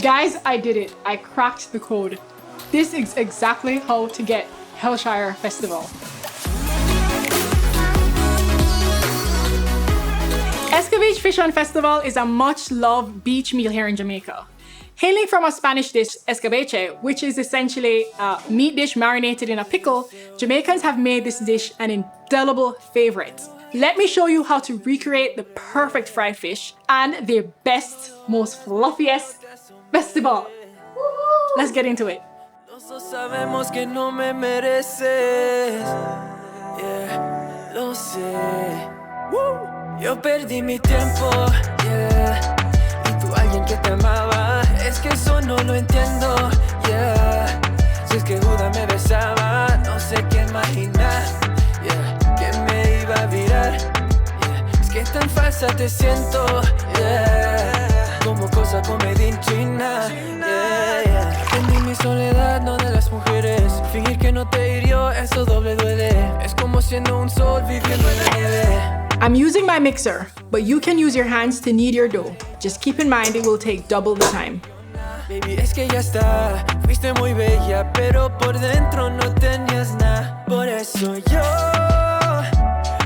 Guys, I did it. I cracked the code. This is exactly how to get Hellshire Festival. Escoveitch Fish on Festival is a much-loved beach meal here in Jamaica. Hailing from a Spanish dish, Escoveitch, which is essentially a meat dish marinated in a pickle, Jamaicans have made this dish an indelible favorite. Let me show you how to recreate the perfect fried fish and their best, most fluffiest festival. Let's get into it. Sabemos que no me mereces. Yeah, lo sé. Yo perdí mi tiempo. Yeah. Y tú alguien que te amaba. Es que eso no lo entiendo. Yeah. Si es que Judas me besaba, no sé qué imaginar. Yeah. Que me iba a virar. Yeah. Es que tan falsa te siento. Yeah. Como cosa comedia en China. Yeah, yeah. Entendí mi soledad, no de las mujeres. Fingir que no te hirió, eso doble duele. Es como siendo un sol viviendo en la nieve. I'm using my mixer, but you can use your hands to knead your dough. Just keep in mind it will take double the time. Baby, es que ya está. Fuiste muy bella, pero por dentro no tenías nada. Por eso yo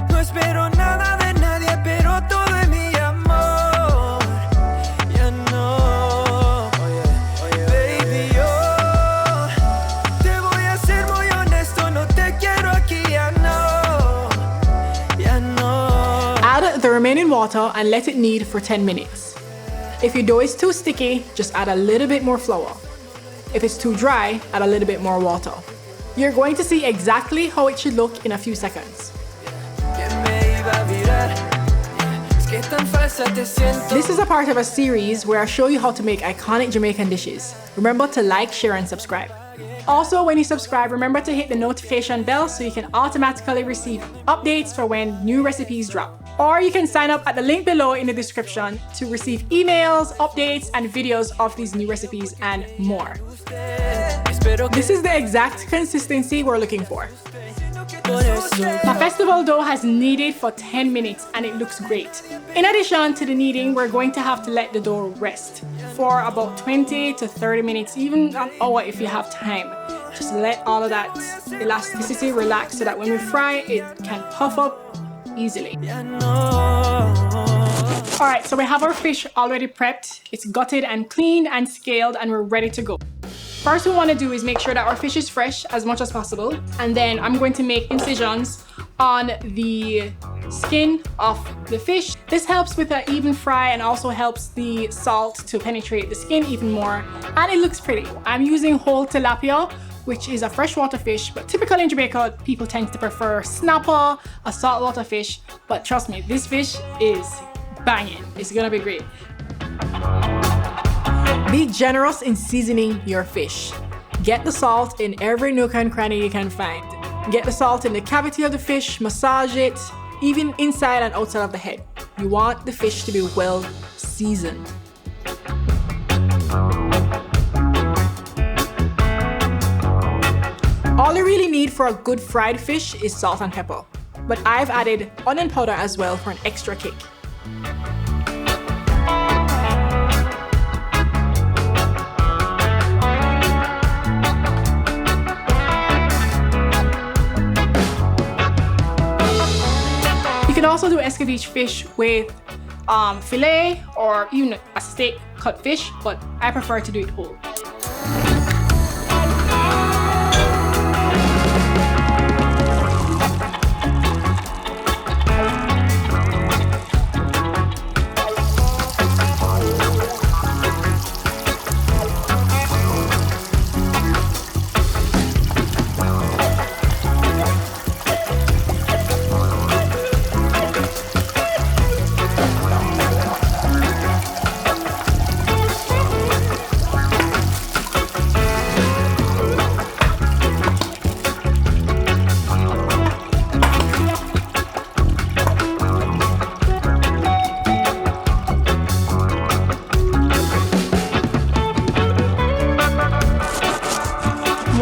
no espero nada de nadie, pero todo es mi amor. Ya no. Oye, baby, yo te voy a ser muy honesto, no te quiero aquí, ya no. Ya no. Add the remaining water and let it knead for 10 minutes. If your dough is too sticky, just add a little bit more flour. If it's too dry, add a little bit more water. You're going to see exactly how it should look in a few seconds. This is a part of a series where I show you how to make iconic Jamaican dishes. Remember to like, share, and subscribe. Also, when you subscribe, remember to hit the notification bell so you can automatically receive updates for when new recipes drop. Or you can sign up at the link below in the description to receive emails, updates, and videos of these new recipes and more. This is the exact consistency we're looking for. My festival dough has kneaded for 10 minutes and it looks great. In addition to the kneading, we're going to have to let the dough rest for about 20 to 30 minutes, even an hour if you have time. Just let all of that elasticity relax so that when we fry, it can puff up easily. Alright, so we have our fish already prepped. It's gutted and cleaned and scaled and we're ready to go. First we want to do is make sure that our fish is fresh as much as possible, and then I'm going to make incisions on the skin of the fish. This helps with an even fry and also helps the salt to penetrate the skin even more, and it looks pretty. I'm using whole tilapia, which is a freshwater fish, but typically in Jamaica people tend to prefer snapper, a saltwater fish, but trust me, this fish is banging. It's gonna be great. Be generous in seasoning your fish. Get the salt in every nook and cranny you can find. Get the salt in the cavity of the fish, massage it, even inside and outside of the head. You want the fish to be well seasoned. All you really need for a good fried fish is salt and pepper, but I've added onion powder as well for an extra kick. You can also do Escoveitch fish with filet or even a steak cut fish, but I prefer to do it whole.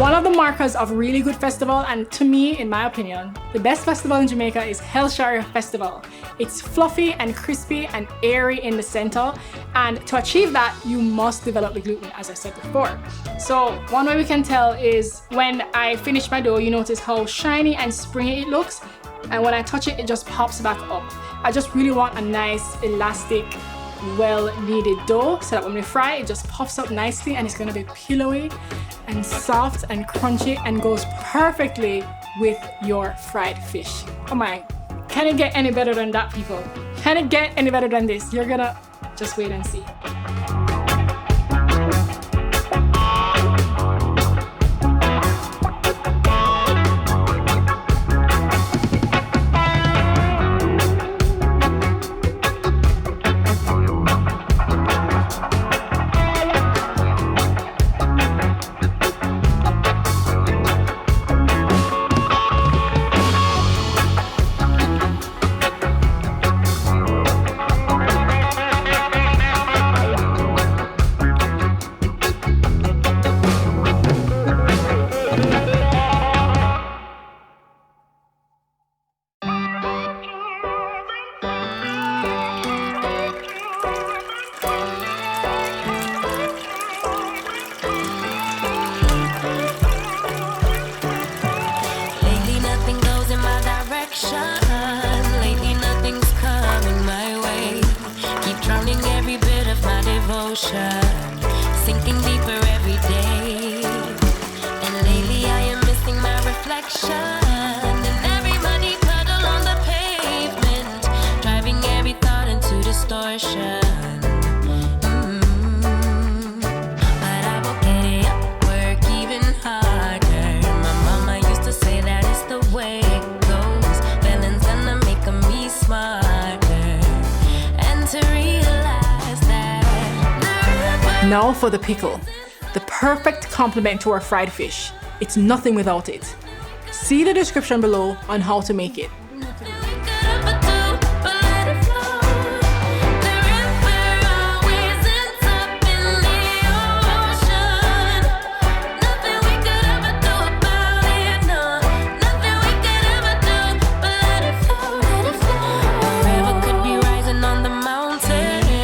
One of the markers of really good festival, and to me, in my opinion, the best festival in Jamaica is Hellshire Festival. It's fluffy and crispy and airy in the center, and to achieve that, you must develop the gluten, as I said before. So one way we can tell is when I finish my dough, you notice how shiny and springy it looks, and when I touch it, it just pops back up. I just really want a nice, elastic, well-kneaded dough so that when we fry it, just puffs up nicely and it's gonna be pillowy and soft and crunchy and goes perfectly with your fried fish. Come on, can it get any better than that, people? Can it get any better than this? You're gonna just wait and see. Lately nothing's coming my way. Keep drowning every bit of my devotion, sinking deeper every day. And lately I am missing my reflection, and every muddy puddle on the pavement, driving every thought into distortion. But I will get it up, work even harder. My mama used to say that it's the way it goes. Feelings gonna make me smarter, and to realize that. Now for the pickle, the perfect complement to our fried fish. It's nothing without it. See the description below on how to make it.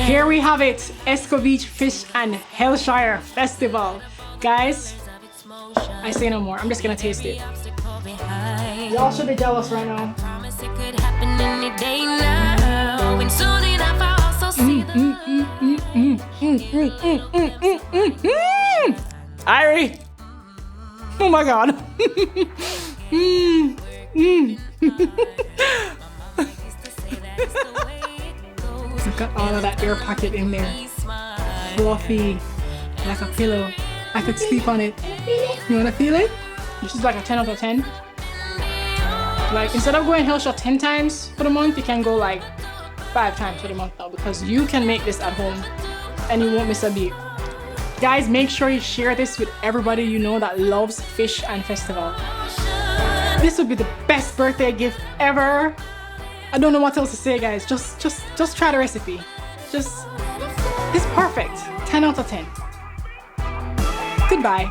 Here we have it, Escoveitch Fish and Hellshire Festival. Guys, I say no more, I'm just gonna taste it. Y'all should be jealous right now. Irie! Oh my god. Look at all of that air pocket in there. Fluffy, like a pillow. I could sleep on it. You wanna feel it? This is like a 10 out of 10. Like, instead of going Hellshire 10 times for the month, you can go like 5 times for the month now, because you can make this at home and you won't miss a beat. Guys, make sure you share this with everybody you know that loves fish and festival. This would be the best birthday gift ever. I don't know what else to say, guys. Just try the recipe. It's perfect. 10 out of 10. Goodbye.